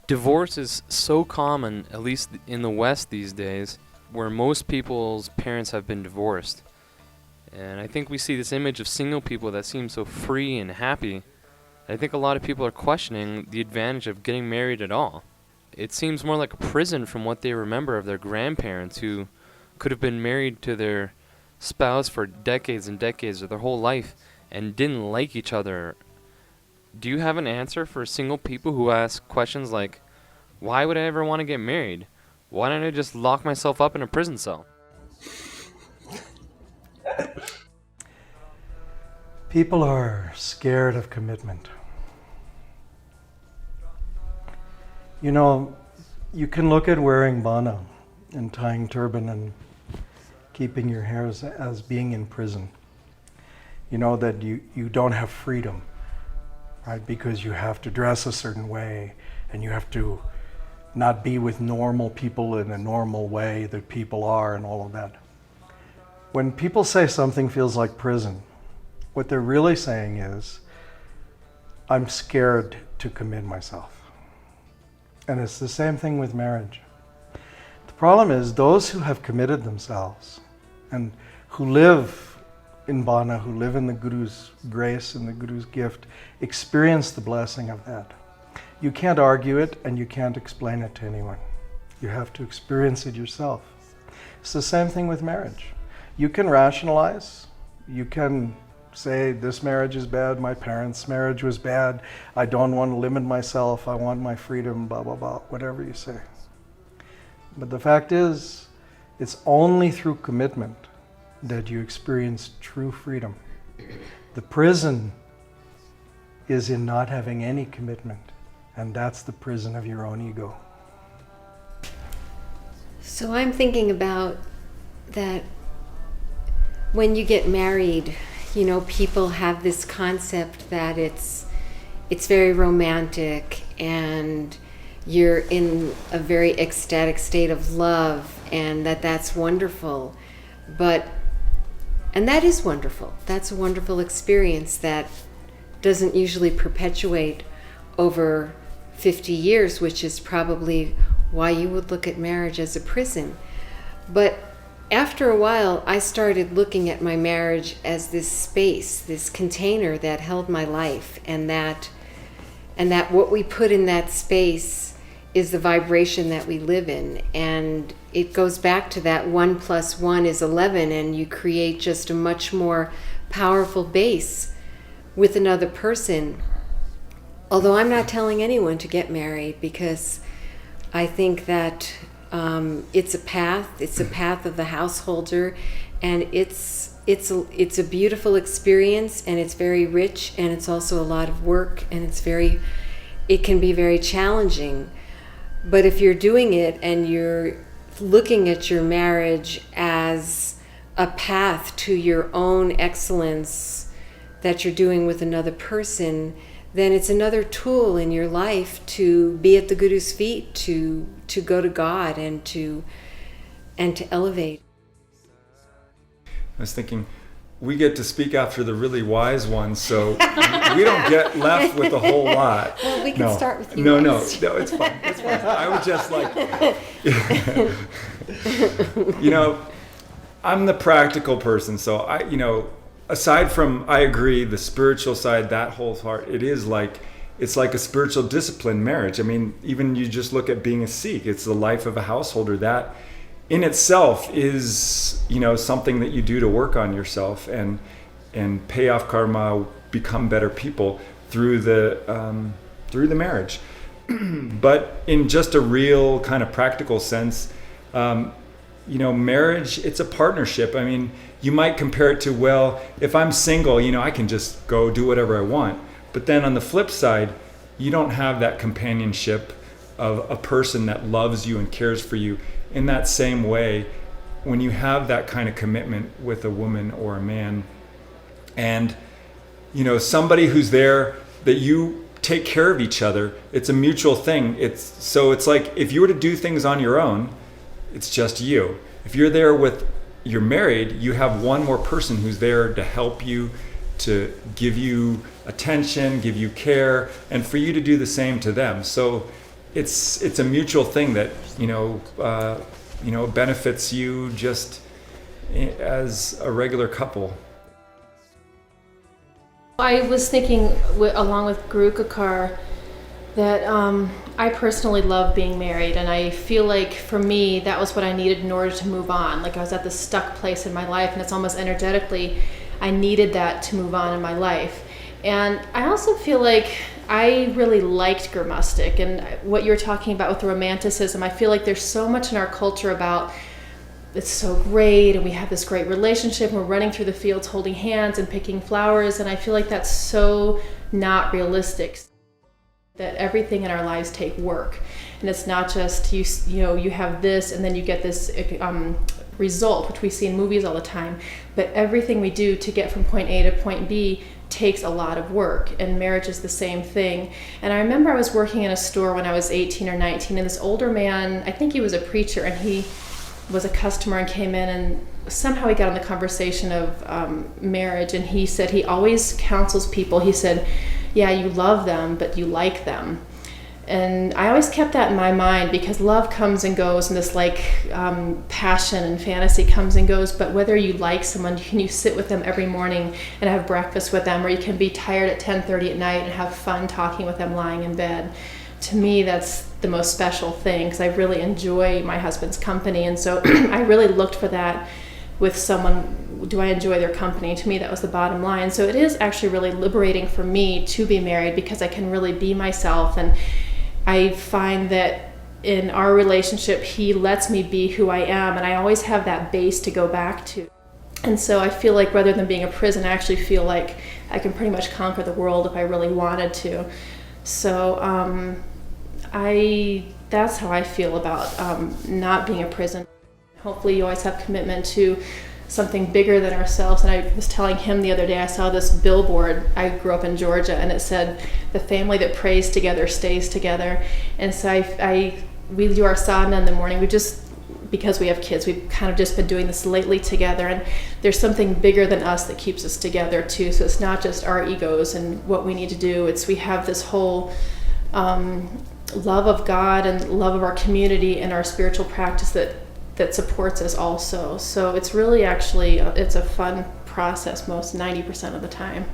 Divorce is so common, at least in the West these days, where most people's parents have been divorced. And I think we see this image of single people that seem so free and happy. I think a lot of people are questioning the advantage of getting married at all. It seems more like a prison from what they remember of their grandparents who could have been married to their spouse for decades and decades of their whole life and didn't like each other. Do you have an answer for single people who ask questions like, why would I ever want to get married? Why don't I just lock myself up in a prison cell? People are scared of commitment. You know, you can look at wearing bana and tying turban and keeping your hair as being in prison. You know that you don't have freedom, right? Because you have to dress a certain way and you have to not be with normal people in a normal way that people are and all of that. When people say something feels like prison, what they're really saying is, I'm scared to commit myself. And it's the same thing with marriage. The problem is those who have committed themselves and who live in bana, who live in the Guru's grace and the Guru's gift, experience the blessing of that. You can't argue it and you can't explain it to anyone. You have to experience it yourself. It's the same thing with marriage. You can rationalize, you can say this marriage is bad, my parents' marriage was bad, I don't want to limit myself, I want my freedom, blah, blah, blah, whatever you say. But the fact is, it's only through commitment that you experience true freedom. The prison is in not having any commitment, and that's the prison of your own ego. So I'm thinking about that when you get married, you know, people have this concept that it's very romantic and you're in a very ecstatic state of love and that's wonderful. And that is wonderful. That's a wonderful experience that doesn't usually perpetuate over 50 years, which is probably why you would look at marriage as a prison. But after a while, I started looking at my marriage as this space, this container that held my life, and that what we put in that space is the vibration that we live in. And it goes back to that 1 + 1 is 11, and you create just a much more powerful base with another person. Although I'm not telling anyone to get married, because I think that it's a path of the householder, and it's a beautiful experience, and it's very rich, and it's also a lot of work, and it can be very challenging. But if you're doing it and you're looking at your marriage as a path to your own excellence that you're doing with another person, then it's another tool in your life to be at the Guru's feet, to go to God and to elevate. I was thinking, we get to speak after the really wise ones, so we don't get left with a whole lot. Well, we can start with you. No, it's fine. It's fine. I would just like, you know, I'm the practical person, so aside from, I agree, the spiritual side, that whole part, it's like a spiritual discipline, marriage. I mean, even you just look at being a Sikh, it's the life of a householder. That in itself is, something that you do to work on yourself and pay off karma, become better people through the marriage. But in just a real kind of practical sense, marriage, it's a partnership. I mean, you might compare it to, well, if I'm single, I can just go do whatever I want. But then on the flip side, you don't have that companionship of a person that loves you and cares for you in that same way when you have that kind of commitment with a woman or a man. And, somebody who's there that you take care of each other, it's a mutual thing. It's like if you were to do things on your own, it's just you. If you're married, you have one more person who's there to help you, to give you attention, give you care, and for you to do the same to them. So, it's a mutual thing that benefits you just as a regular couple. I was thinking, along with Guru Kakar, that I personally love being married, and I feel like for me that was what I needed in order to move on. Like I was at this stuck place in my life, and it's almost energetically I needed that to move on in my life. And I also feel like I really liked Gurmustic, and what you're talking about with the romanticism, I feel like there's so much in our culture about it's so great and we have this great relationship and we're running through the fields holding hands and picking flowers, and I feel like that's so not realistic. That everything in our lives take work, and it's not just you have this and then you get this result, which we see in movies all the time, but everything we do to get from point A to point B takes a lot of work, and marriage is the same thing. And I remember I was working in a store when I was 18 or 19, and this older man, I think he was a preacher, and he was a customer and came in, and somehow he got on the conversation of marriage, and he said he always counsels people. He said, yeah, you love them, but you like them. And I always kept that in my mind, because love comes and goes, and this passion and fantasy comes and goes, but whether you like someone, can you sit with them every morning and have breakfast with them, or you can be tired at 10:30 at night and have fun talking with them lying in bed. To me, that's the most special thing, because I really enjoy my husband's company, and so I really looked for that with someone. Do I enjoy their company? To me, that was the bottom line. So it is actually really liberating for me to be married, because I can really be myself, and I find that in our relationship, he lets me be who I am, and I always have that base to go back to. And so I feel like rather than being a prison, I actually feel like I can pretty much conquer the world if I really wanted to. So that's how I feel about not being a prison. Hopefully you always have commitment to something bigger than ourselves. And I was telling him the other day, I saw this billboard. I grew up in Georgia, and it said, the family that prays together stays together. And so we do our sadhana in the morning. Because we have kids, we've kind of just been doing this lately together, and there's something bigger than us that keeps us together too. So it's not just our egos and what we need to do. We have this whole love of God and love of our community and our spiritual practice that supports us also. So it's really it's a fun process most 90% of the time.